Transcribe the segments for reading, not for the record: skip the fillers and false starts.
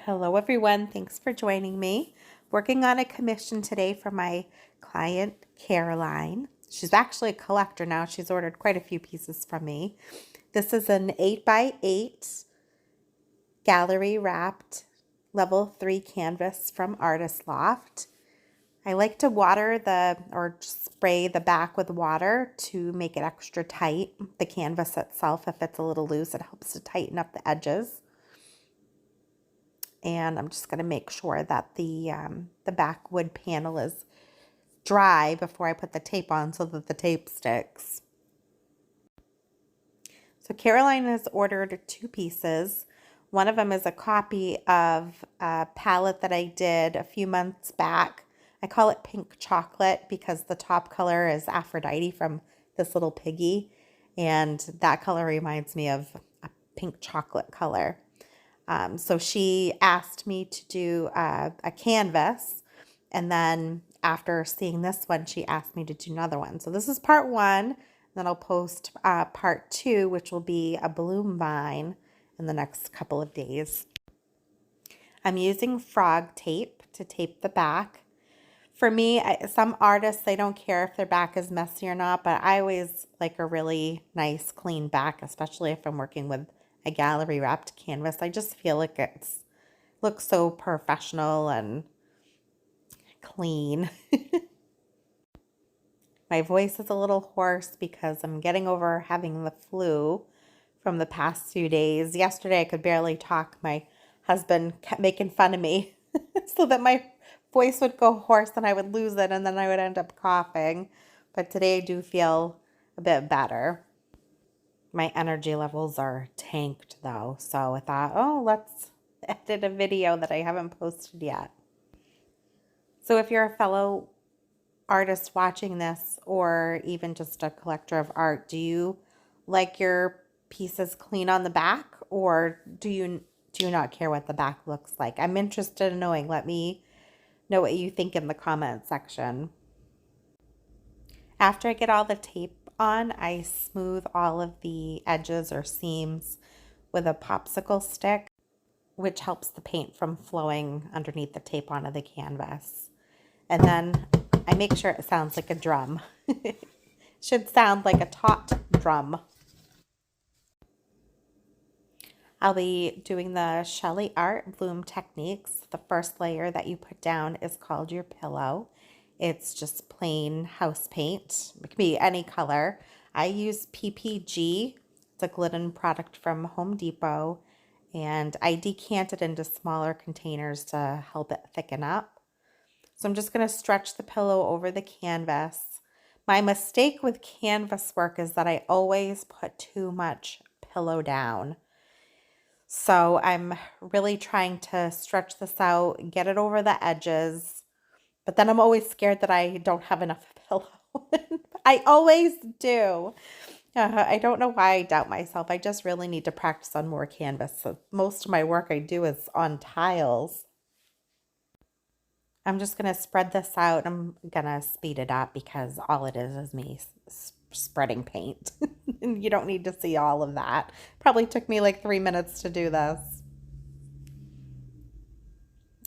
Hello everyone, thanks for joining me. Working on a commission today for my client Caroline. She's actually a collector now. She's ordered quite a few pieces from me. This is an 8x8 gallery wrapped level 3 canvas from Artist Loft. I like to water or spray the back with water to make it extra tight. The canvas itself, if it's a little loose, it helps to tighten up the edges. And I'm just going to make sure that the back wood panel is dry before I put the tape on so that the tape sticks. So Caroline has ordered 2 pieces. One of them is a copy of a palette that I did a few months back. I call it Pink Chocolate because the top color is Aphrodite from This Little Piggy. And that color reminds me of a pink chocolate color. So she asked me to do a canvas, and then after seeing this one, she asked me to do another one. So this is part 1, then I'll post part 2, which will be a bloom vine in the next couple of days. I'm using frog tape to tape the back. For me, some artists, they don't care if their back is messy or not, but I always like a really nice, clean back, especially if I'm working with a gallery wrapped canvas. I just feel like it looks so professional and clean. My voice is a little hoarse because I'm getting over having the flu from the past few days. Yesterday I could barely talk. My husband kept making fun of me so that my voice would go hoarse and I would lose it and then I would end up coughing. But today I do feel a bit better. My energy levels are tanked though, so I thought, oh, let's edit a video that I haven't posted yet. So if you're a fellow artist watching this, or even just a collector of art, do you like your pieces clean on the back, or do you not care what the back looks like? I'm interested in knowing. Let me know what you think in the comment section. After I get all the tape on, I smooth all of the edges or seams with a popsicle stick, which helps the paint from flowing underneath the tape onto the canvas. And then I make sure it sounds like a drum. It should sound like a taut drum. I'll be doing the Shelley Art Bloom Techniques. The first layer that you put down is called your pillow. It's just plain house paint. It can be any color. I use PPG. It's a glidden product from Home Depot. And I decant it into smaller containers to help it thicken up. So I'm just going to stretch the pillow over the canvas. My mistake with canvas work is that I always put too much pillow down. So I'm really trying to stretch this out, get it over the edges. But then I'm always scared that I don't have enough pillow. I always do. I don't know why I doubt myself. I just really need to practice on more canvas. So most of my work I do is on tiles. I'm just going to spread this out. I'm going to speed it up because all it is me spreading paint. And you don't need to see all of that. Probably took me like 3 minutes to do this.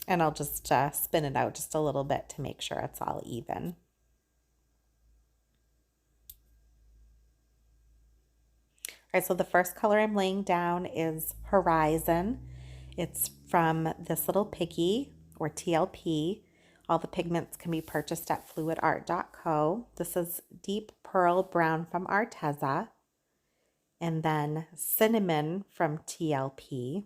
And I'll just spin it out just a little bit to make sure it's all even. All right, so the first color I'm laying down is Horizon. It's from This Little Piggy, or TLP. All the pigments can be purchased at fluidart.co. This is Deep Pearl Brown from Arteza. And then Cinnamon from TLP.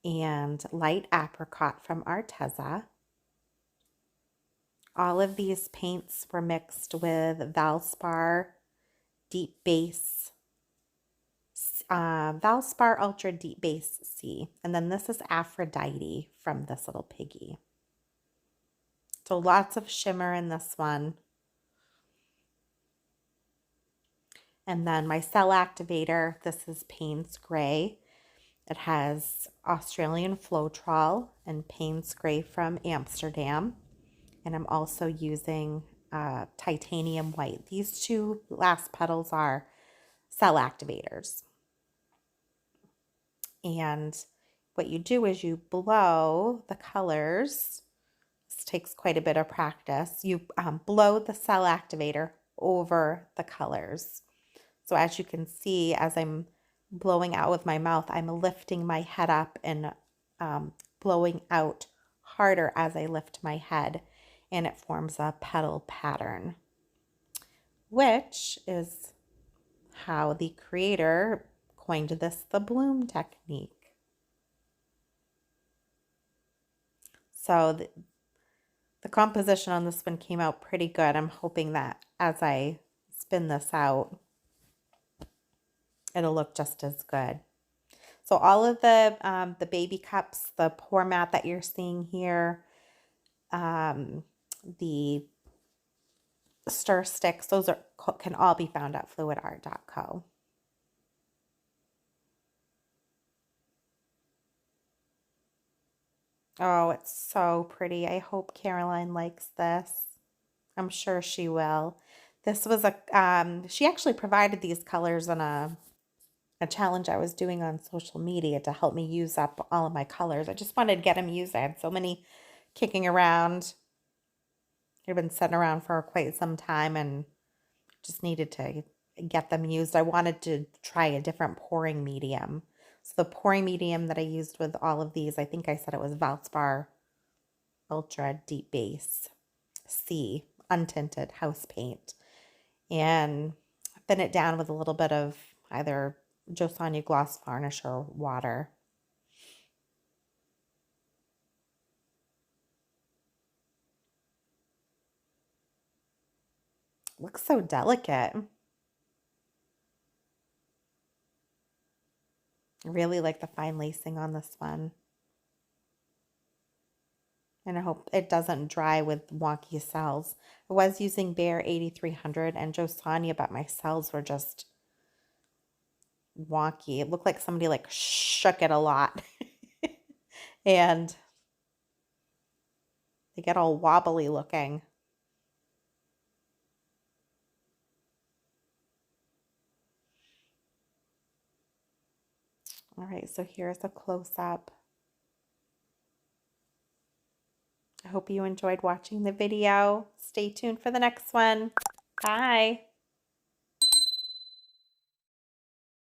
And Light Apricot from Arteza. All of these paints were mixed with Valspar Deep Base, Valspar Ultra Deep Base C. And then this is Aphrodite from This Little Piggy. So lots of shimmer in this one. And then my cell activator, this is Paynes Gray. It has Australian Floetrol and Paynes Gray from Amsterdam. And I'm also using Titanium White. These 2 last petals are cell activators. And what you do is you blow the colors. This takes quite a bit of practice. You blow the cell activator over the colors. So as you can see, as I'm blowing out with my mouth, I'm lifting my head up and blowing out harder as I lift my head, and it forms a petal pattern, which is how the creator coined this the bloom technique. So the composition on this one came out pretty good. I'm hoping that as I spin this out, it'll look just as good. So all of the baby cups, the pour mat that you're seeing here, the stir sticks, those can all be found at fluidart.co. Oh, it's so pretty. I hope Caroline likes this. I'm sure she will. This was she actually provided these colors on a challenge I was doing on social media to help me use up all of my colors. I just wanted to get them used. I had so many kicking around. They've been sitting around for quite some time and just needed to get them used. I wanted to try a different pouring medium. So the pouring medium that I used with all of these, I think I said it was Valspar Ultra Deep Base C untinted house paint, and thin it down with a little bit of either Josonja Gloss Varnish or water. Looks so delicate. I really like the fine lacing on this one. And I hope it doesn't dry with wonky cells. I was using Behr 8300 and Josonja, but my cells were just wonky. It looked like somebody like shook it a lot. And they get all wobbly looking. All right, so here's a close-up. I hope you enjoyed watching the video. Stay tuned for the next one. Bye.